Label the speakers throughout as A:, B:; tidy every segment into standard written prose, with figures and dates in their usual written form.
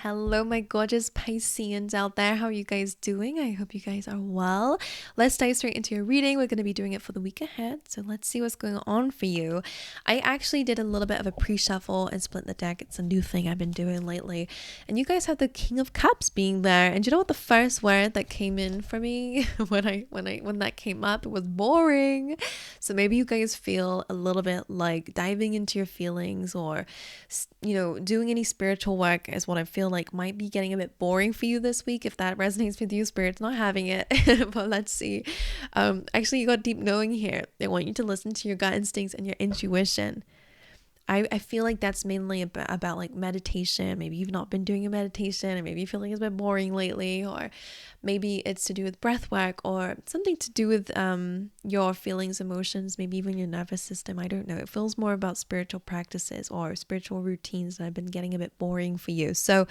A: Hello, my gorgeous Pisceans out there. How are you guys doing? I hope you guys are well. Let's dive straight into your reading. We're going to be doing it for the week ahead. So let's see what's going on for you. I actually did a little bit of a pre-shuffle and split the deck. It's a new thing I've been doing lately. And you guys have the King of Cups being there. And you know what the first word that came in for me when that came up? It was boring. So maybe you guys feel a little bit like diving into your feelings or, doing any spiritual work is what I feel like might be getting a bit boring for you this week. If that resonates with you, Spirit's not having it. But let's see. Actually, you got deep knowing here. They want you to listen to your gut instincts and your intuition. I feel like that's mainly about like meditation. Maybe you've not been doing a meditation and maybe you feel like it's been boring lately, or maybe it's to do with breath work or something to do with your feelings, emotions, maybe even your nervous system. I don't know. It feels more about spiritual practices or spiritual routines that have been getting a bit boring for you. So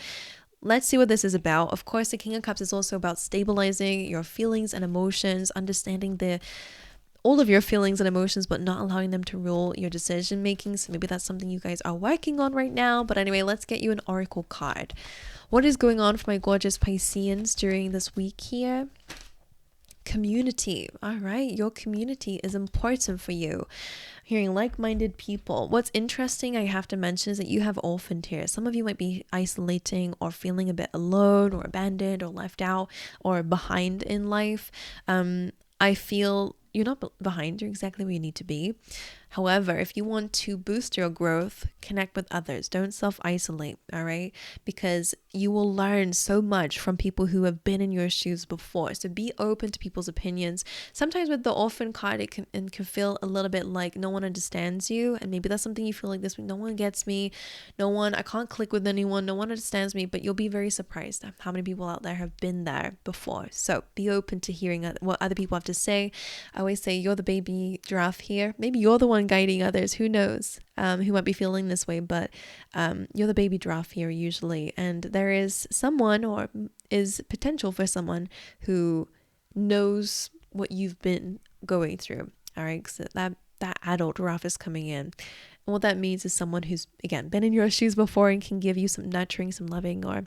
A: let's see what this is about. Of course, the King of Cups is also about stabilizing your feelings and emotions, understanding all of your feelings and emotions, but not allowing them to rule your decision making. So maybe that's something you guys are working on right now. But anyway, let's get you an oracle card. What is going on for my gorgeous Pisceans during this week here? Community. All right, your community is important for you. Hearing like-minded people. What's interesting, I have to mention, is that you have orphaned here. Some of you might be isolating or feeling a bit alone or abandoned or left out or behind in life. I feel you're not behind, you're exactly where you need to be. However, if you want to boost your growth, connect with others. Don't self-isolate, all right? Because you will learn so much from people who have been in your shoes before. So be open to people's opinions. Sometimes with the orphan card, it can feel a little bit like no one understands you. And maybe that's something you feel like this week. No one gets me. I can't click with anyone. No one understands me. But you'll be very surprised at how many people out there have been there before. So be open to hearing what other people have to say. I always say you're the baby giraffe here. Maybe you're the one guiding others, who knows, who might be feeling this way, but you're the baby giraffe here usually, and there is someone or is potential for someone who knows what you've been going through. All right, so that adult giraffe is coming in, and what that means is someone who's, again, been in your shoes before and can give you some nurturing, some loving, or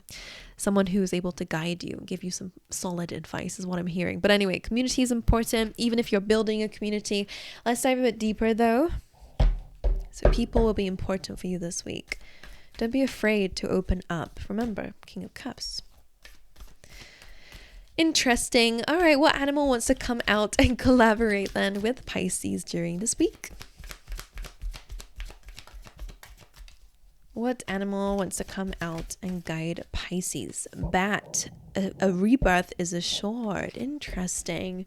A: someone who is able to guide you, give you some solid advice is what I'm hearing. But anyway, community is important, even if you're building a community. Let's dive a bit deeper though. So people will be important for you this week. Don't be afraid to open up. Remember, King of Cups. Interesting. All right, what animal wants to come out and collaborate then with Pisces during this week? What animal wants to come out and guide Pisces? Bat. A rebirth is assured. Interesting.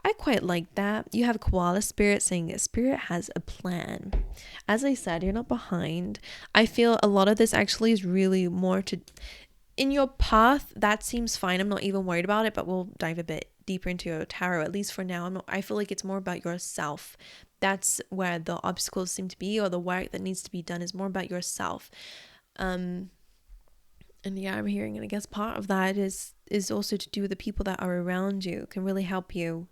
A: I quite like that. You have koala spirit saying spirit has a plan. As I said, you're not behind. I feel a lot of this actually is really more to in your path. That seems fine. I'm not even worried about it, but we'll dive a bit deeper into your tarot. At least for now, I feel like it's more about yourself. That's where the obstacles seem to be, or the work that needs to be done is more about yourself. And yeah, I'm hearing, and I guess part of that is also to do with the people that are around you, can really help you,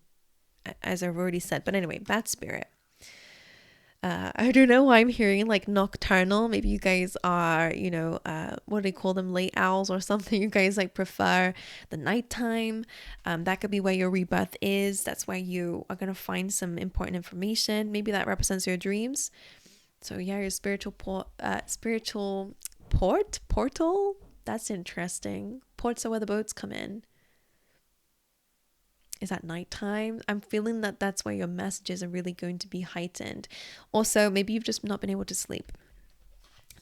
A: as I've already said. But anyway, bat spirit. I don't know why I'm hearing like nocturnal. Maybe you guys are, what do they call them? Late owls or something. You guys like prefer the nighttime. That could be where your rebirth is. That's where you are going to find some important information. Maybe that represents your dreams. So yeah, your spiritual portal. That's interesting. Ports are where the boats come in. Is that nighttime? I'm feeling that that's where your messages are really going to be heightened. Also, maybe you've just not been able to sleep.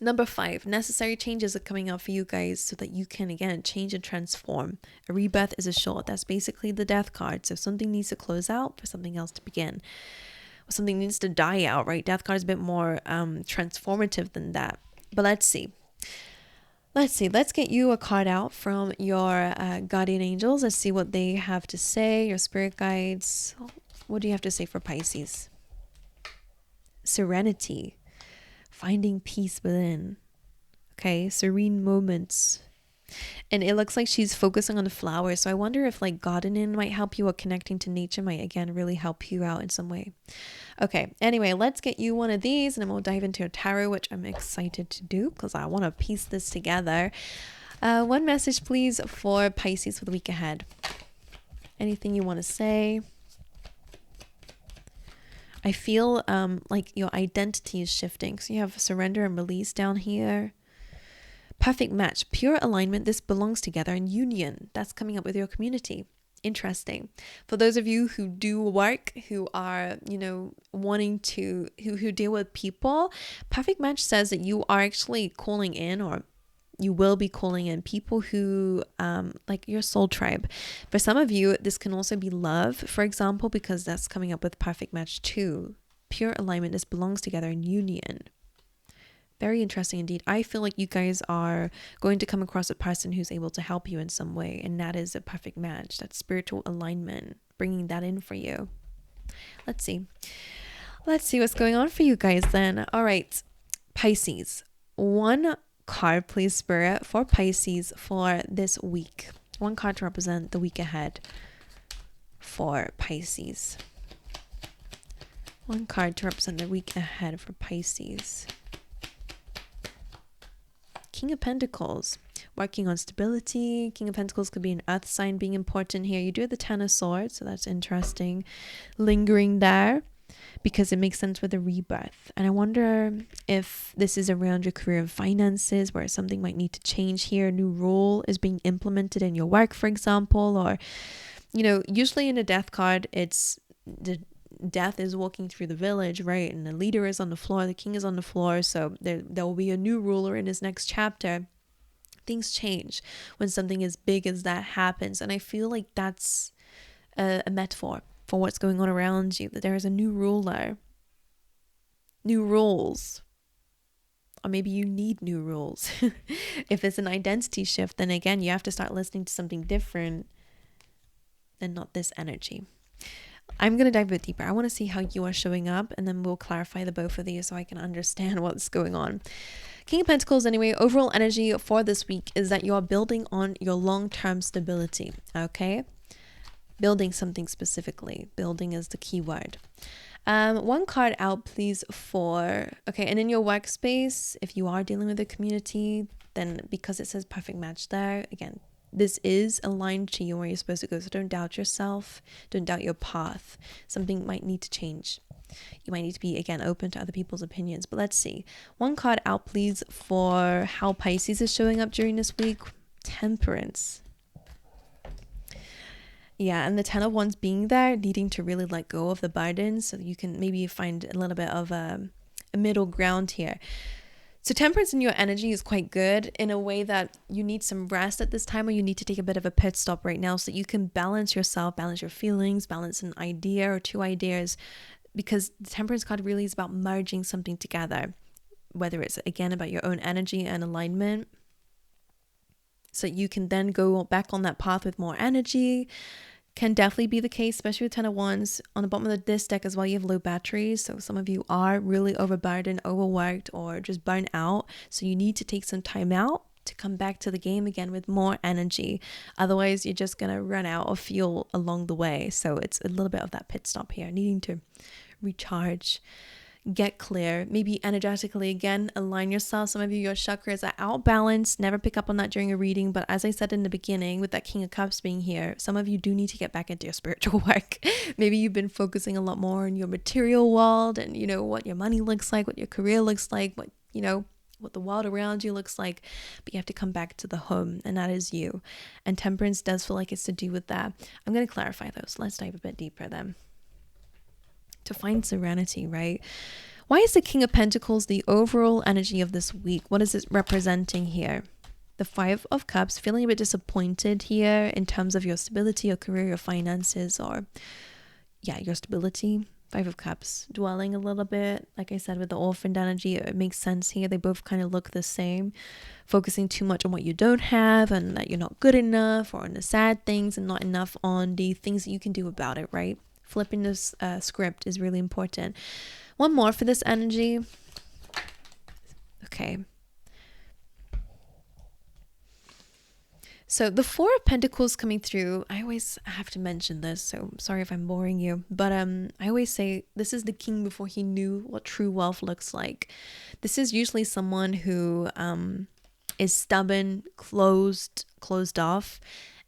A: Number 5, necessary changes are coming out for you guys so that you can, again, change and transform. A rebirth is assured. That's basically the death card. So if something needs to close out for something else to begin, or something needs to die out, right? Death card is a bit more transformative than that. But let's see. Let's get you a card out from your guardian angels. Let's see what they have to say, your spirit guides. What do you have to say for Pisces? Serenity, finding peace within. Okay, serene moments. And it looks like she's focusing on the flowers. So I wonder if like gardening might help you, or connecting to nature might, again, really help you out in some way. Okay, anyway, let's get you one of these and then we'll dive into a tarot, which I'm excited to do because I want to piece this together. One message, please, for Pisces for the week ahead. Anything you want to say? I feel like your identity is shifting. So you have surrender and release down here. Perfect match, pure alignment. This belongs together, and union. That's coming up with your community. Interesting. For those of you who do work, who are, wanting to, who deal with people, perfect match says that you are actually calling in, or you will be calling in people who, like your soul tribe. For some of you, this can also be love, for example, because that's coming up with perfect match too. Pure alignment, this belongs together in union. Very interesting indeed. I feel like you guys are going to come across a person who's able to help you in some way, and that is a perfect match. That's spiritual alignment, bringing that in for you. Let's see what's going on for you guys then. All right, Pisces. One card, please, Spirit, for Pisces for this week. One card to represent the week ahead for Pisces. One card to represent the week ahead for Pisces. King of Pentacles, working on stability. King of Pentacles could be an earth sign being important here. You do have the Ten of Swords, so that's interesting. Lingering there, because it makes sense with the rebirth. And I wonder if this is around your career and finances, where something might need to change here. A new rule is being implemented in your work, for example, or, usually in a death card, it's the death is walking through the village, right? And the leader is on the floor, the king is on the floor. So there will be a new ruler in his next chapter. Things change when something as big as that happens. And I feel like that's a metaphor for what's going on around you, that there is a new ruler, new rules, or maybe you need new rules. If it's an identity shift, then again, you have to start listening to something different and not this energy. I'm going to dive a bit deeper. I want to see how you are showing up, and then we'll clarify the both of these so I can understand what's going on. King of Pentacles, anyway, overall energy for this week is that you are building on your long-term stability, okay? Building something specifically. Building is the key word. One card out, please, okay, and in your workspace, if you are dealing with a community, then because it says perfect match there, again, this is aligned to you where you're supposed to go. So don't doubt yourself. Don't doubt your path. Something might need to change. You might need to be, again, open to other people's opinions. But let's see. One card out, please, for how Pisces is showing up during this week. Temperance. Yeah, and the Ten of Wands being there, needing to really let go of the burden so that you can maybe find a little bit of a middle ground here. So temperance in your energy is quite good in a way that you need some rest at this time, or you need to take a bit of a pit stop right now so that you can balance yourself, balance your feelings, balance an idea or two ideas, because the temperance card really is about merging something together, whether it's, again, about your own energy and alignment, so you can then go back on that path with more energy. Can definitely be the case, especially with Ten of Wands. On the bottom of this deck as well, you have low batteries. So some of you are really overburdened, overworked, or just burnt out. So you need to take some time out to come back to the game again with more energy. Otherwise, you're just going to run out of fuel along the way. So it's a little bit of that pit stop here, needing to recharge, get clear, maybe energetically, again, align yourself. Some of you, your chakras are out balanced. Never pick up on that during a reading, but as I said in the beginning, with that King of Cups being here, some of you do need to get back into your spiritual work. Maybe you've been focusing a lot more on your material world and what your money looks like, what your career looks like, what the world around you looks like, but you have to come back to the home, and that is you. And temperance does feel like it's to do with that. I'm going to clarify those. Let's dive a bit deeper then. To find serenity, right? Why is the King of Pentacles the overall energy of this week? What is it representing here? The Five of Cups, feeling a bit disappointed here in terms of your stability, your career, your finances, or your stability. Five of Cups, dwelling a little bit, like I said, with the orphaned energy, it makes sense here. They both kind of look the same, focusing too much on what you don't have and that you're not good enough, or on the sad things and not enough on the things that you can do about it, right? Flipping this script is really important. One more for this energy. Okay. So the Four of Pentacles coming through, I always have to mention this, so sorry if I'm boring you, but I always say this is the king before he knew what true wealth looks like. This is usually someone who is stubborn, closed off,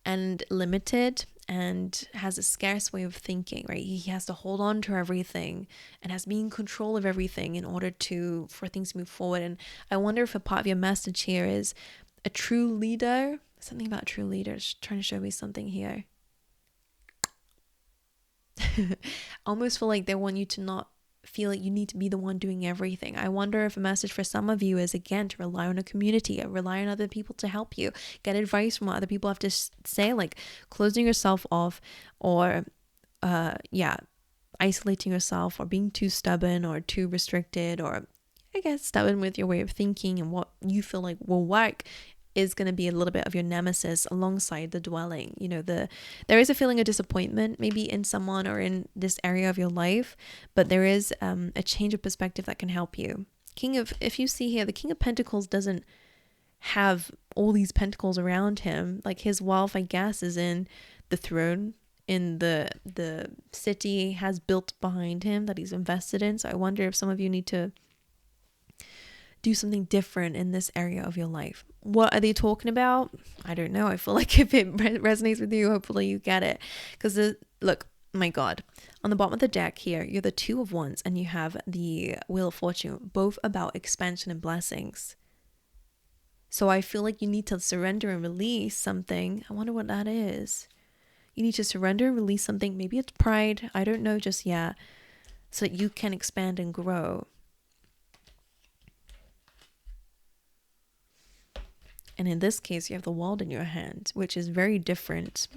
A: and limited, and has a scarce way of thinking, right? He has to hold on to everything and has to be in control of everything in order for things to move forward. And I wonder if a part of your message here is a true leader. Something about true leaders trying to show me something here. I almost feel like they want you to not feel like you need to be the one doing everything. I wonder if a message for some of you is, again, to rely on a community, rely on other people to help you, get advice from what other people have to say, like closing yourself off, or isolating yourself, or being too stubborn or too restricted, or I guess stubborn with your way of thinking and what you feel like will work, is going to be a little bit of your nemesis alongside the dwelling. You know, there is a feeling of disappointment maybe in someone or in this area of your life, but there is a change of perspective that can help you. If you see here, the King of Pentacles doesn't have all these pentacles around him. Like, his wealth, I guess, is in the throne, in the city has built behind him that he's invested in. So I wonder if some of you need to do something different in this area of your life. What are they talking about? I don't know. I feel like if it resonates with you, hopefully you get it. Because look, my God, on the bottom of the deck here, you're the Two of Wands and you have the Wheel of Fortune, both about expansion and blessings. So I feel like you need to surrender and release something. I wonder what that is. You need to surrender and release something. Maybe it's pride. I don't know just yet. So that you can expand and grow. And in this case, you have the World in your hand, which is very different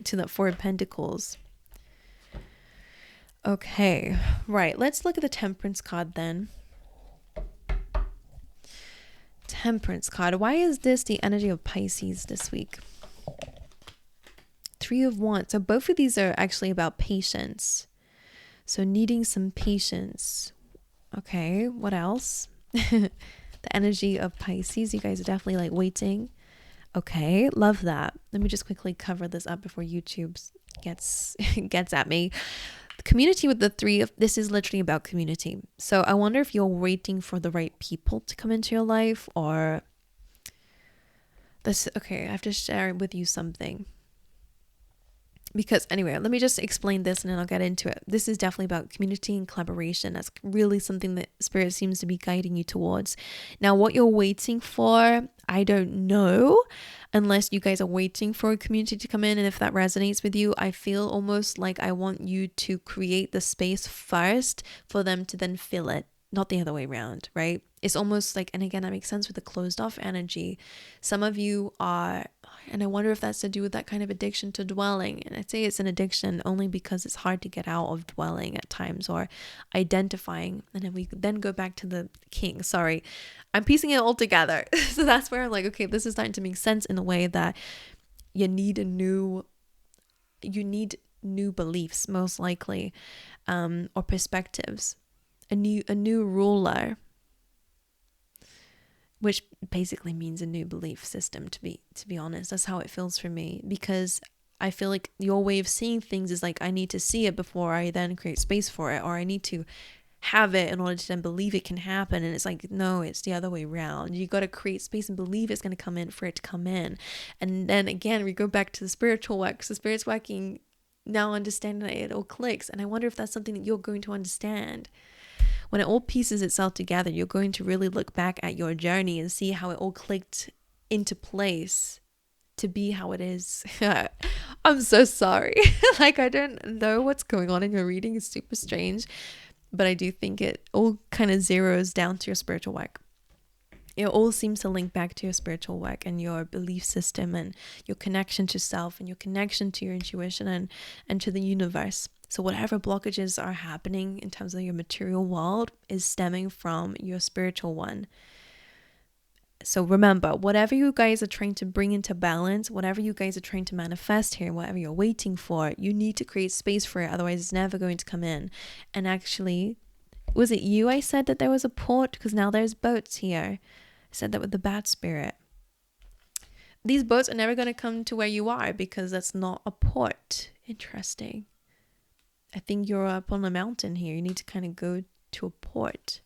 A: to the Four of Pentacles. Okay, right. Let's look at the Temperance card then. Temperance card. Why is this the energy of Pisces this week? Three of Wands. So both of these are actually about patience. So needing some patience. Okay, what else? The energy of Pisces. You guys are definitely like waiting. Okay, love that. Let me just quickly cover this up before YouTube gets at me. The community with the three of, this is literally about community. So I wonder if you're waiting for the right people to come into your life, or this. Okay, I have to share with you something. Because anyway, let me just explain this and then I'll get into it. This is definitely about community and collaboration. That's really something that Spirit seems to be guiding you towards. Now, what you're waiting for, I don't know, unless you guys are waiting for a community to come in. And if that resonates with you, I feel almost like I want you to create the space first for them to then fill it, not the other way around, right? It's almost like, and again, that makes sense with the closed off energy. Some of you are, and I wonder if that's to do with that kind of addiction to dwelling. And I'd say it's an addiction only because it's hard to get out of dwelling at times, or identifying. And then we then go back to the King. Sorry, I'm piecing it all together. So that's where I'm like, okay, this is starting to make sense in a way that you need new beliefs, most likely, or perspectives, a new ruler, which basically means a new belief system, to be honest. That's how it feels for me, because I feel like your way of seeing things is like, I need to see it before I then create space for it, or I need to have it in order to then believe it can happen. And it's like, no, it's the other way around. You got to create space and believe it's going to come in for it to come in. And then again, we go back to the spiritual work. So spirit's working now, understanding that it all clicks. And I wonder if that's something that you're going to understand. When it all pieces itself together, you're going to really look back at your journey and see how it all clicked into place to be how it is. I'm so sorry. Like, I don't know what's going on in your reading. It's super strange. But I do think it all kind of zeroes down to your spiritual work. It all seems to link back to your spiritual work and your belief system and your connection to self and your connection to your intuition and to the universe. So whatever blockages are happening in terms of your material world is stemming from your spiritual one. So remember, whatever you guys are trying to bring into balance, whatever you guys are trying to manifest here, whatever you're waiting for, you need to create space for it. Otherwise, it's never going to come in. And actually, was it you I said that there was a port? Because now there's boats here. I said that with the bat spirit. These boats are never going to come to where you are because that's not a port. Interesting. I think you're up on a mountain here. You need to kind of go to a port.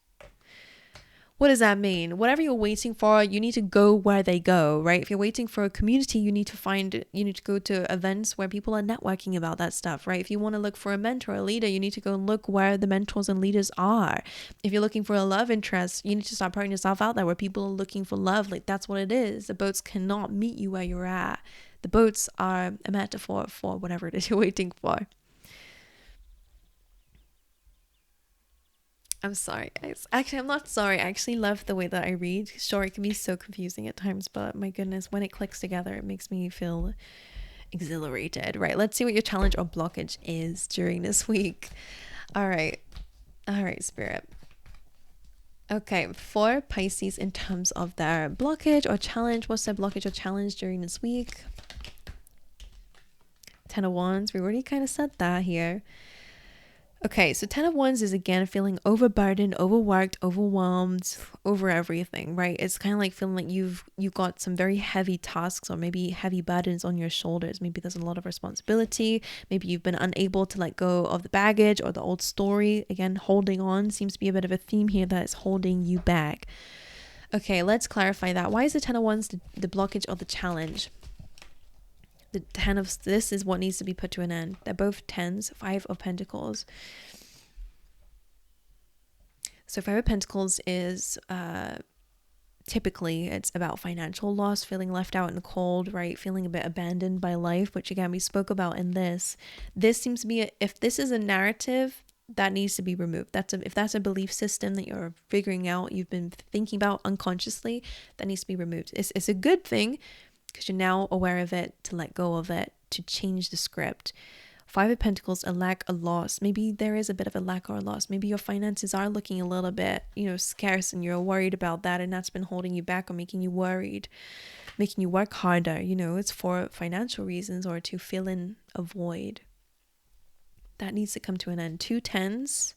A: What does that mean? Whatever you're waiting for, you need to go where they go, right? If you're waiting for a community, you need to go to events where people are networking about that stuff, right? If you want to look for a mentor, a leader, you need to go and look where the mentors and leaders are. If you're looking for a love interest, you need to start putting yourself out there where people are looking for love. Like, that's what it is. The boats cannot meet you where you're at. The boats are a metaphor for whatever it is you're waiting for. I'm sorry, guys. Actually, I'm not sorry. I actually love the way that I read. Sure, it can be so confusing at times, but my goodness, when it clicks together, it makes me feel exhilarated. Right, let's see what your challenge or blockage is during this week. All right, Spirit. Okay, for Pisces, in terms of their blockage or challenge, what's their blockage or challenge during this week? 10 of Wands, we already kind of said that here. Okay, so 10 of Wands is again feeling overburdened, overworked, overwhelmed, over everything, right? It's kind of like feeling like you've got some very heavy tasks or maybe heavy burdens on your shoulders. Maybe there's a lot of responsibility. Maybe you've been unable to let go of the baggage or the old story. Again, holding on seems to be a bit of a theme here that is holding you back. Okay, let's clarify that. Why is the 10 of Wands the blockage or the challenge? The 10 of this is what needs to be put to an end. They're both 10s, 5 of Pentacles. So 5 of Pentacles is typically it's about financial loss, feeling left out in the cold, right? Feeling a bit abandoned by life, which again we spoke about in this. This seems to be if this is a narrative that needs to be removed. If that's a belief system that you're figuring out, you've been thinking about unconsciously, that needs to be removed. It's a good thing, because you're now aware of it, to let go of it, to change the script. 5 of Pentacles, a lack, a loss. Maybe there is a bit of a lack or a loss. Maybe your finances are looking a little bit, scarce, and you're worried about that, and that's been holding you back or making you worried, making you work harder. It's for financial reasons or to fill in a void. That needs to come to an end. 2 10s.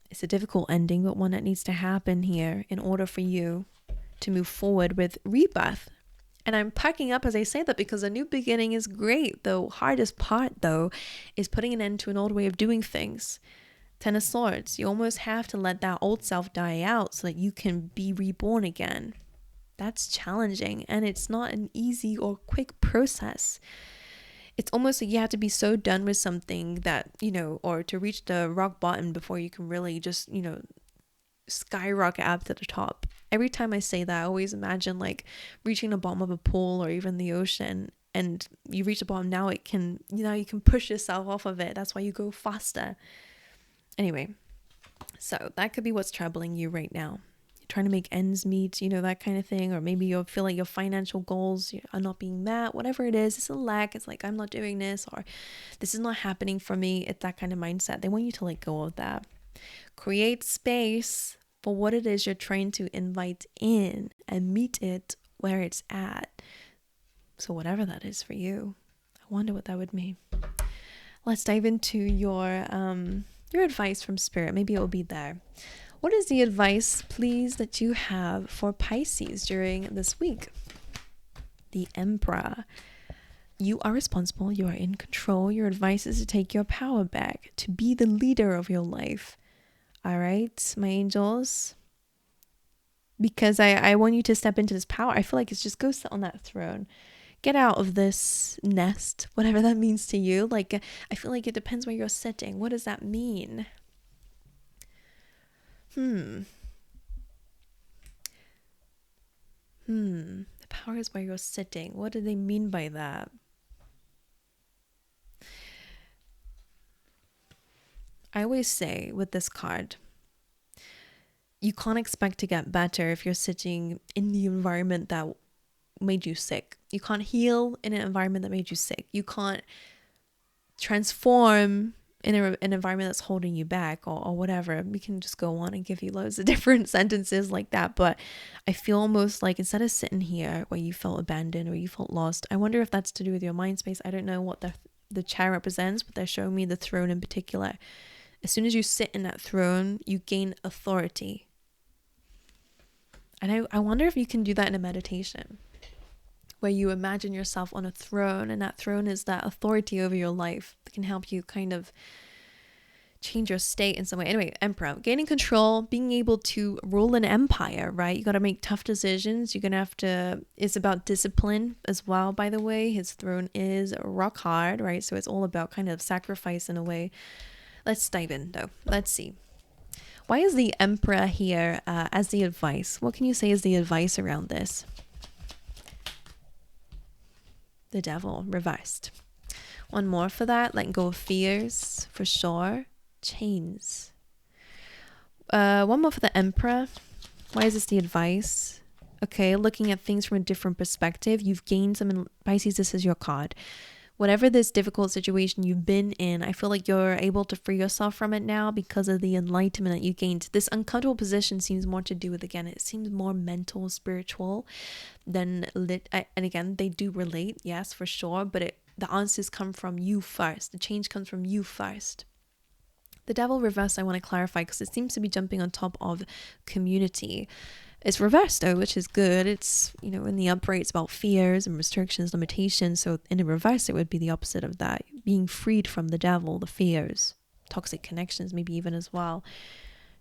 A: It's a difficult ending, but one that needs to happen here in order for you to move forward with rebirth. And I'm packing up as I say that because a new beginning is great. The hardest part, though, is putting an end to an old way of doing things. 10 of Swords. You almost have to let that old self die out so that you can be reborn again. That's challenging, and it's not an easy or quick process. It's almost like you have to be so done with something that, or to reach the rock bottom before you can really just, skyrocket up to the top. Every time I say that, I always imagine like reaching the bottom of a pool or even the ocean, and you reach the bottom. Now you can push yourself off of it. That's why you go faster. Anyway, so that could be what's troubling you right now. You're trying to make ends meet, that kind of thing, or maybe you feel like your financial goals are not being met. Whatever it is, it's a lack. It's like, I'm not doing this, or this is not happening for me. It's that kind of mindset. They want you to let go of that. Create space for what it is you're trying to invite in and meet it where it's at. So whatever that is for you, I wonder what that would mean. Let's dive into your advice from Spirit. Maybe it will be there. What is the advice, please, that you have for Pisces during this week? The Emperor. You are responsible. You are in control. Your advice is to take your power back, to be the leader of your life. All right, my angels, because I want you to step into this power. I feel like it's just go sit on that throne. Get out of this nest, whatever that means to you. Like, I feel like it depends where you're sitting. What does that mean? The power is where you're sitting. What do they mean by that? I always say with this card, you can't expect to get better if you're sitting in the environment that made you sick. You can't heal in an environment that made you sick. You can't transform in an environment that's holding you back, or whatever. We can just go on and give you loads of different sentences like that. But I feel almost like instead of sitting here where you felt abandoned or you felt lost, I wonder if that's to do with your mind space. I don't know what the chair represents, but they're showing me the throne in particular. As soon as you sit in that throne, you gain authority. And I wonder if you can do that in a meditation, where you imagine yourself on a throne, and that throne is that authority over your life that can help you kind of change your state in some way. Anyway, Emperor, gaining control, being able to rule an empire, right? You got to make tough decisions. You're going to have to, it's about discipline as well, by the way. His throne is rock hard, right? So it's all about kind of sacrifice in a way. Let's dive in though. Let's see. Why is the Emperor here as the advice? What can you say is the advice around this? The Devil reversed. One more for that. Letting go of fears for sure. Chains. One more for the Emperor. Why is this the advice? Okay, looking at things from a different perspective. You've gained some in Pisces. This is your card. Whatever this difficult situation you've been in, I feel like you're able to free yourself from it now because of the enlightenment that you gained. This uncomfortable position seems more to do with, again, it seems more mental, spiritual than lit. And again, they do relate, yes, for sure. But the answers come from you first. The change comes from you first. The Devil reversed, I want to clarify, because it seems to be jumping on top of community. It's reversed though, which is good. It's, you know, in the upright, it's about fears and restrictions, limitations. So in the reverse, it would be the opposite of that. Being freed from the devil, the fears, toxic connections, maybe even as well.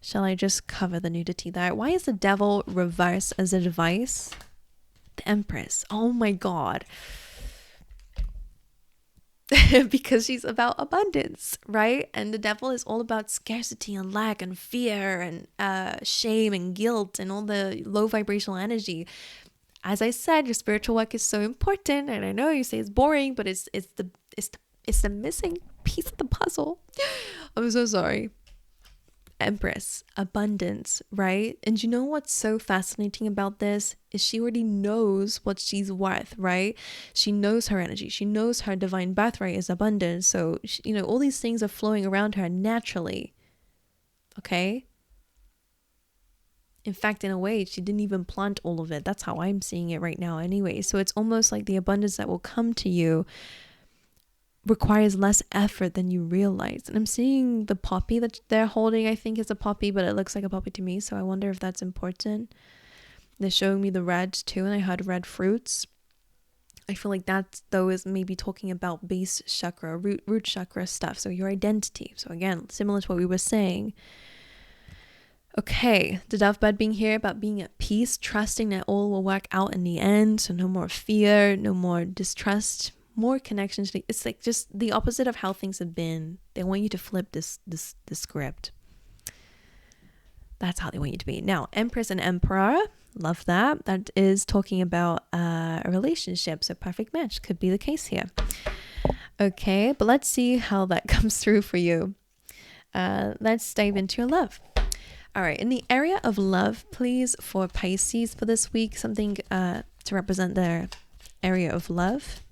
A: Shall I just cover the nudity there? Why is the Devil reversed as a device? The Empress. Oh my God. Because she's about abundance, right? And the Devil is all about scarcity and lack and fear and shame and guilt and all the low vibrational energy. As I said, your spiritual work is so important, and I know you say it's boring, but it's the missing piece of the puzzle. I'm so sorry. Empress, abundance, right? And you know what's so fascinating about this is she already knows what she's worth, right? She knows her energy. She knows her divine birthright is abundance. So, you know, all these things are flowing around her naturally. Okay? In fact, in a way, she didn't even plant all of it. That's how I'm seeing it right now anyway. So it's almost like the abundance that will come to you requires less effort than you realize. And I'm seeing the poppy that they're holding. I think is a poppy, but it looks like a poppy to me, so I wonder if that's important. They're showing me the reds too, and I heard red fruits. I feel like that though is maybe talking about base chakra, root chakra stuff, so your identity. So again, similar to what we were saying. Okay, the Dovebird being here about being at peace, trusting that all will work out in the end. So no more fear, no more distrust, more connections. It's like just the opposite of how things have been. They want you to flip this script. That's how they want you to be. Now, Empress and Emperor, love that. That is talking about a relationship. So perfect match could be the case here. Okay, but let's see how that comes through for you. Let's dive into your love. All right, in the area of love, please, for Pisces for this week, something to represent their area of love.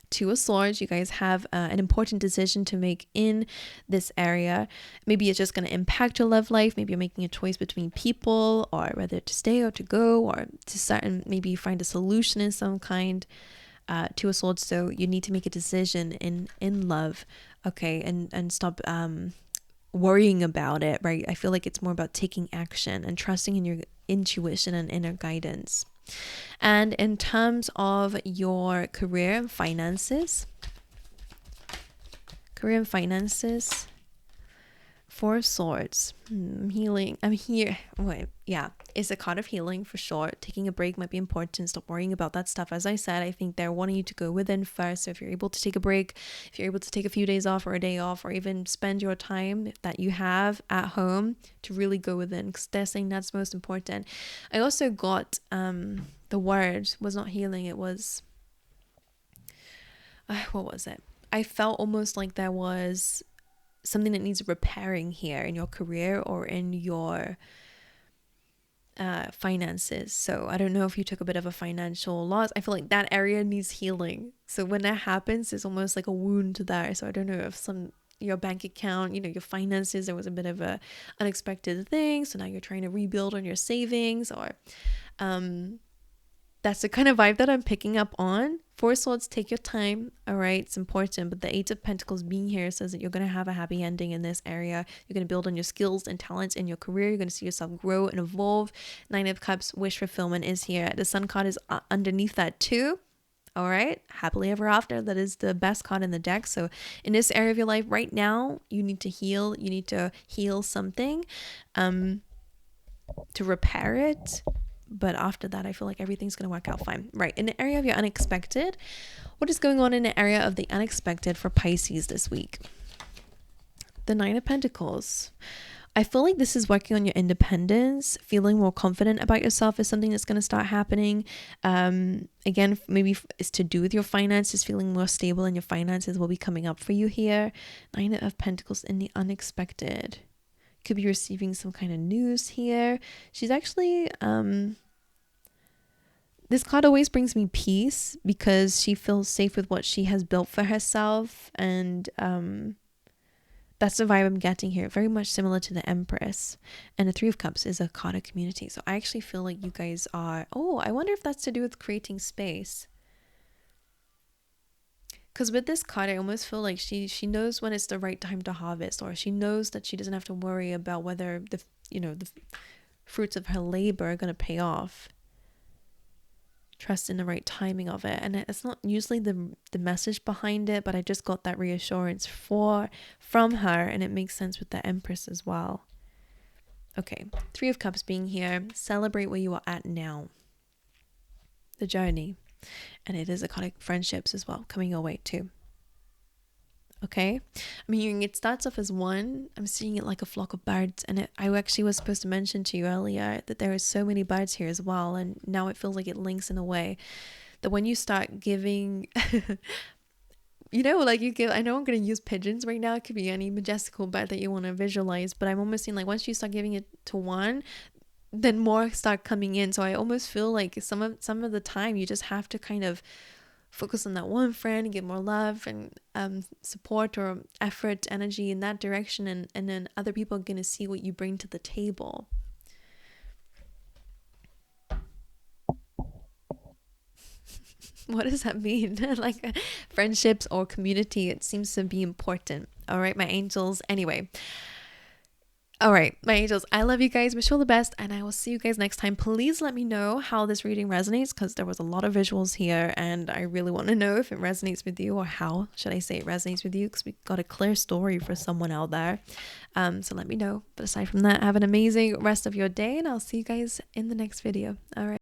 A: Two of Swords, you guys have an important decision to make in this area. Maybe it's just going to impact your love life. Maybe you're making a choice between people, or whether to stay or to go, or to start and maybe find a solution in some kind. Two of Swords, so you need to make a decision in love, okay, and stop worrying about it, right? I feel like it's more about taking action and trusting in your intuition and inner guidance. And in terms of your career and finances, Four of Swords, healing. I'm here. Wait, yeah, it's a card of healing for sure. Taking a break might be important. Stop worrying about that stuff. As I said, I think they're wanting you to go within first. So if you're able to take a break, if you're able to take a few days off or a day off, or even spend your time that you have at home to really go within, because they're saying that's most important. I also got the word was not healing. It was what was it? I felt almost like there was something that needs repairing here in your career or in your finances. So I don't know if you took a bit of a financial loss. I feel like that area needs healing. So when that happens, it's almost like a wound there. So I don't know if your bank account, you know, your finances, there was a bit of a unexpected thing. So now you're trying to rebuild on your savings, or that's the kind of vibe that I'm picking up on. Four Swords, take your time, all right? It's important, but the Eight of Pentacles being here says that you're going to have a happy ending in this area. You're going to build on your skills and talents in your career. You're going to see yourself grow and evolve. Nine of Cups, wish fulfillment is here. The Sun card is underneath that too, All right, happily ever after. That is the best card in the deck. So in this area of your life right now, you need to heal. You need to heal something to repair it. But after that, I feel like everything's going to work out fine. Right, in the area of your unexpected, what is going on in the area of the unexpected for Pisces this week? The Nine of Pentacles. I feel like this is working on your independence. Feeling more confident about yourself is something that's going to start happening. Again, maybe it's to do with your finances. Feeling more stable in your finances will be coming up for you here. Nine of Pentacles in the unexpected. Could be receiving some kind of news here. She's actually... this card always brings me peace because she feels safe with what she has built for herself. And... that's the vibe I'm getting here. Very much similar to the Empress. And the Three of Cups is a card of community. So I actually feel like you guys are... Oh, I wonder if that's to do with creating space. Because with this card, I almost feel like she knows when it's the right time to harvest. Or she knows that she doesn't have to worry about whether the fruits of her labor are going to pay off. Trust in the right timing of it. And it's not usually the message behind it, but I just got that reassurance from her, and it makes sense with the Empress as well. Okay, Three of Cups being here. Celebrate where you are at now. The journey. And it is a card of friendships as well coming your way too. Okay, I'm hearing it starts off as one. I'm seeing it like a flock of birds, and I actually was supposed to mention to you earlier that there are so many birds here as well, and now it feels like it links in a way that when you start giving like you give, I know I'm going to use pigeons right now, it could be any majestical bird that you want to visualize, but I'm almost seeing like once you start giving it to one, then more start coming in. So I almost feel like some of the time you just have to kind of focus on that one friend and give more love and support or effort, energy in that direction, and then other people are going to see what you bring to the table. What does that mean? Like friendships or community, it seems to be important. All right, my angels. Anyway. All right, my angels, I love you guys. Wish you all the best, and I will see you guys next time. Please let me know how this reading resonates, because there was a lot of visuals here, and I really want to know if it resonates with you, or how should I say it resonates with you, because we got a clear story for someone out there. So let me know. But aside from that, have an amazing rest of your day, and I'll see you guys in the next video. All right.